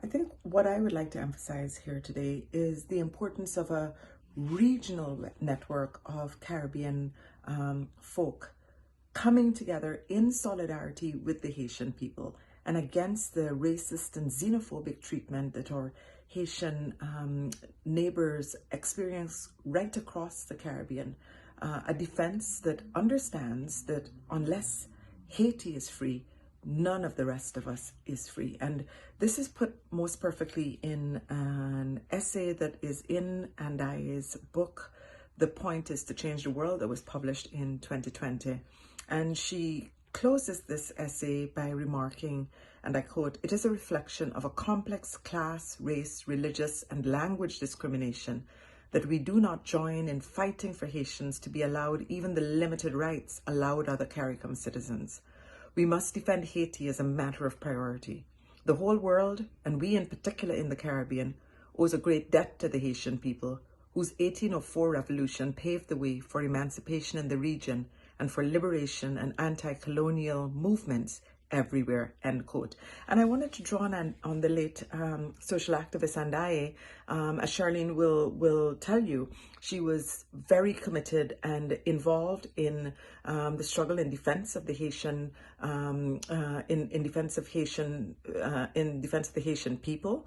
I think what I would like to emphasize here today is the importance of a regional network of Caribbean folk coming together in solidarity with the Haitian people and against the racist and xenophobic treatment that our Haitian neighbors experience right across the Caribbean. A defense that understands that unless Haiti is free, none of the rest of us is free. And this is put most perfectly in an essay that is in Andai's book, The Point is to Change the World, that was published in 2020. And she closes this essay by remarking, and I quote, "It is a reflection of a complex class, race, religious, and language discrimination that we do not join in fighting for Haitians to be allowed even the limited rights allowed other CARICOM citizens. We must defend Haiti as a matter of priority. The whole world, and we in particular in the Caribbean, owes a great debt to the Haitian people, whose 1804 revolution paved the way for emancipation in the region and for liberation and anti-colonial movements everywhere," end quote. And I wanted to draw on the late social activist Andai. As Charlene will tell you, she was very committed and involved in the struggle in defense of the Haitian, in defense of the Haitian people.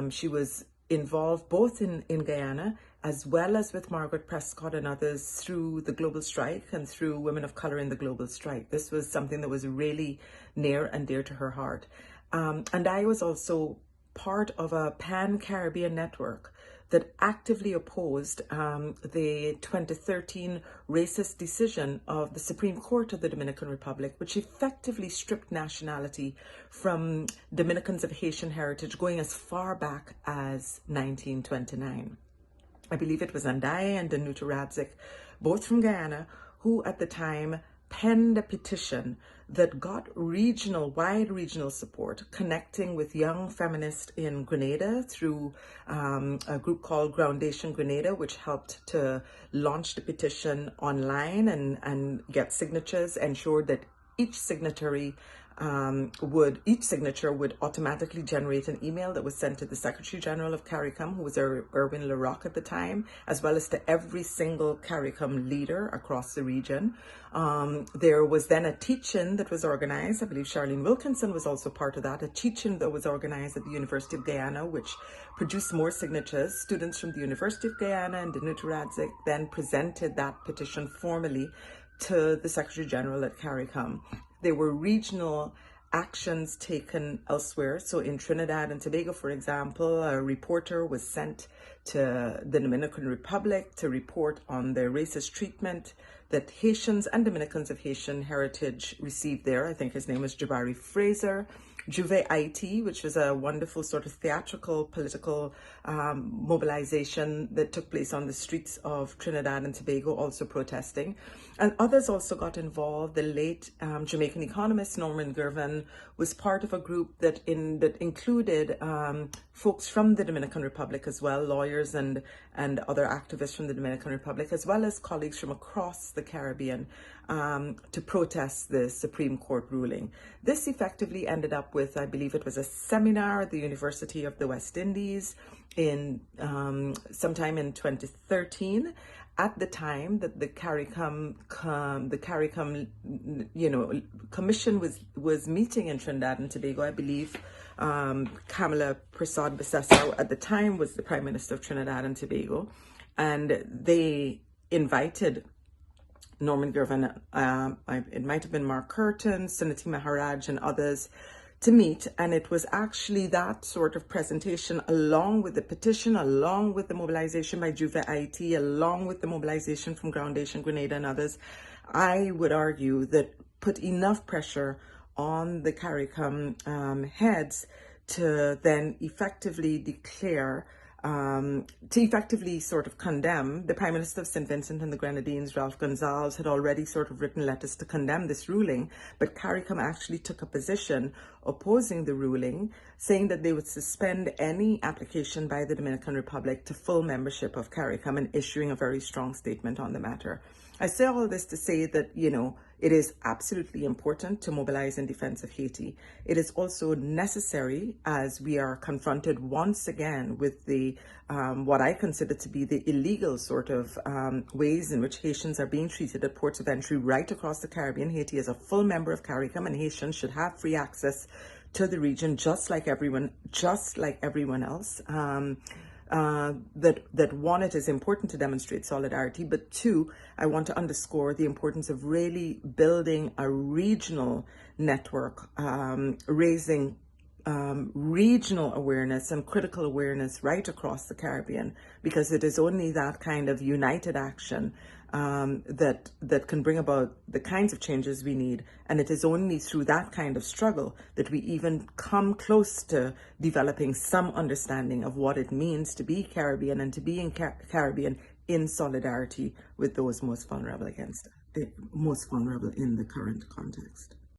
She was involved both in Guyana as well as with Margaret Prescott and others through the global strike and through Women of Color in the global strike. This was something that was really near and dear to her heart. And I was also part of a pan-Caribbean network that actively opposed the 2013 racist decision of the Supreme Court of the Dominican Republic, which effectively stripped nationality from Dominicans of Haitian heritage going as far back as 1929. I believe it was Andai and Danuta Radzik, both from Guyana, who at the time penned a petition that got wide regional support, connecting with young feminists in Grenada through a group called Groundation Grenada, which helped to launch the petition online and get signatures, ensured that each signature would automatically generate an email that was sent to the Secretary General of CARICOM, who was Erwin LaRocque at the time, as well as to every single CARICOM leader across the region. There was then a teach-in that was organized. I believe Charlene Wilkinson was also part of that. A teach-in that was organized at the University of Guyana, which produced more signatures. Students from the University of Guyana and Danuta Radzik then presented that petition formally to the Secretary General at CARICOM. There were regional actions taken elsewhere. So in Trinidad and Tobago, for example, a reporter was sent to the Dominican Republic to report on the racist treatment that Haitians and Dominicans of Haitian heritage received there. I think his name was Jabari Fraser. Juve IT, which was a wonderful sort of theatrical political mobilization that took place on the streets of Trinidad and Tobago, also protesting. And others also got involved. The late Jamaican economist Norman Gervin was part of a group that included folks from the Dominican Republic as well, lawyers and other activists from the Dominican Republic, as well as colleagues from across the Caribbean, to protest the Supreme Court ruling. This effectively ended up with, I believe it was a seminar at the University of the West Indies in sometime in 2013. At the time that the CARICOM commission was meeting in Trinidad and Tobago, I believe Kamala Prasad Bissessar at the time was the Prime Minister of Trinidad and Tobago, and they invited Norman Gervin, it might have been Mark Curtin, Suniti Maharaj, and others to meet. And it was actually that sort of presentation, along with the petition, along with the mobilization by Juve IT, along with the mobilization from Groundation Grenada and others, I would argue that put enough pressure on the CARICOM heads to then effectively declare, to effectively sort of condemn. The Prime Minister of St. Vincent and the Grenadines, Ralph Gonzalez, had already sort of written letters to condemn this ruling, but CARICOM actually took a position opposing the ruling, saying that they would suspend any application by the Dominican Republic to full membership of CARICOM and issuing a very strong statement on the matter. I say all this to say that, It is absolutely important to mobilize in defense of Haiti. It is also necessary as we are confronted once again with the what I consider to be the illegal sort of ways in which Haitians are being treated at ports of entry right across the Caribbean. Haiti is a full member of CARICOM, and Haitians should have free access to the region just like everyone else. That one, it is important to demonstrate solidarity, but two, I want to underscore the importance of really building a regional network, raising regional awareness and critical awareness right across the Caribbean, because it is only that kind of united action that can bring about the kinds of changes we need. And it is only through that kind of struggle that we even come close to developing some understanding of what it means to be Caribbean and to be in Caribbean in solidarity with those most vulnerable in the current context.